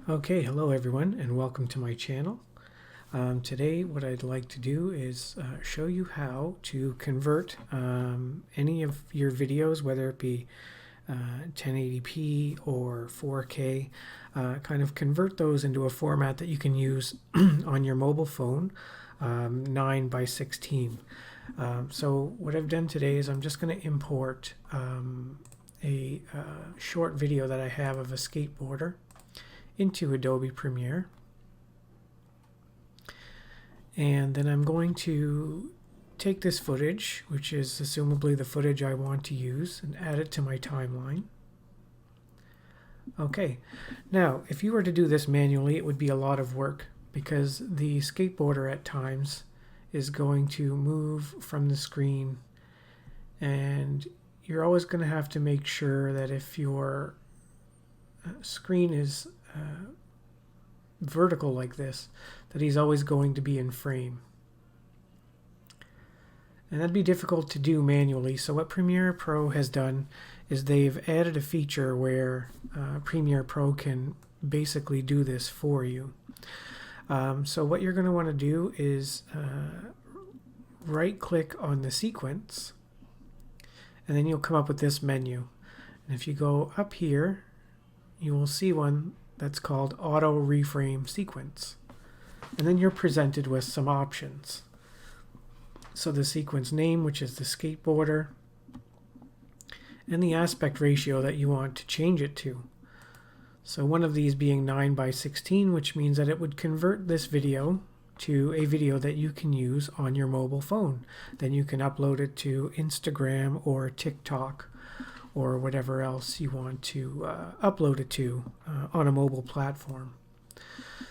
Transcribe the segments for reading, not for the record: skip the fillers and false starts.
Okay, hello everyone and welcome to my channel. Today what I'd like to do is show you how to convert any of your videos, whether it be 1080p or 4K, kind of convert those into a format that you can use on your mobile phone, 9 by 16. So what I've done today is I'm just going to import a short video that I have of a skateboarder into Adobe Premiere, and then I'm going to take this footage, which is assumably the footage I want to use, and add it to my timeline. Okay, now if you were to do this manually, it would be a lot of work because the skateboarder at times is going to move from the screen, and you're always going to have to make sure that if your screen is vertical like this, that he's always going to be in frame. And that'd be difficult to do manually, so what Premiere Pro has done is they've added a feature where Premiere Pro can basically do this for you. So what you're going to want to do is right click on the sequence, and then you'll come up with this menu. And if you go up here, you will see one that's called Auto Reframe Sequence. And then you're presented with some options. So the sequence name, which is the skateboarder, and the aspect ratio that you want to change it to. So one of these being 9 by 16, which means that it would convert this video to a video that you can use on your mobile phone. Then you can upload it to Instagram or TikTok, or whatever else you want to upload it to on a mobile platform.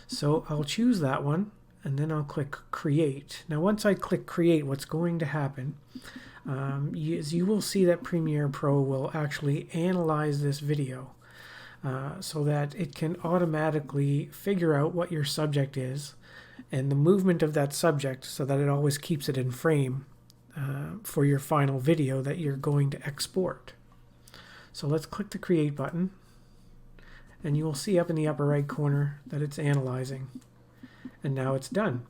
So I'll choose that one, and then I'll click Create. Now once I click Create, what's going to happen is you will see that Premiere Pro will actually analyze this video so that it can automatically figure out what your subject is and the movement of that subject, so that it always keeps it in frame for your final video that you're going to export. So let's click the Create button, and you will see up in the upper right corner that it's analyzing. And now it's done.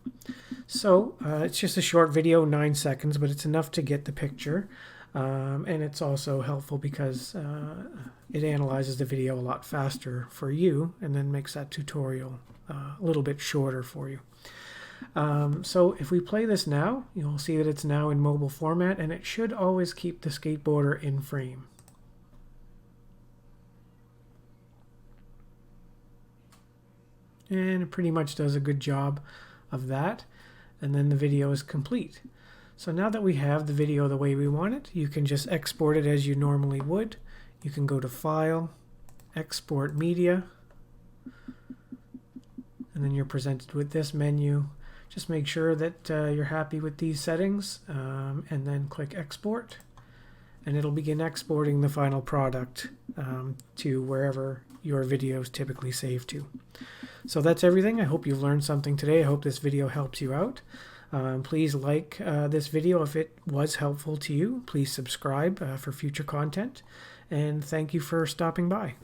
So it's just a short video, 9 seconds, but it's enough to get the picture. And it's also helpful because it analyzes the video a lot faster for you and then makes that tutorial a little bit shorter for you. So if we play this now, you'll see that it's now in mobile format, and it should always keep the skateboarder in frame. And it pretty much does a good job of that, and then the video is complete. So now that we have the video the way we want it, you can just export it as you normally would. You can go to File, Export Media, and then you're presented with this menu. Just make sure that you're happy with these settings, and then click Export, and it'll begin exporting the final product to wherever your videos typically save to. So that's everything. I hope you've learned something today. I hope this video helps you out. Please like this video if it was helpful to you. Please subscribe for future content, and thank you for stopping by.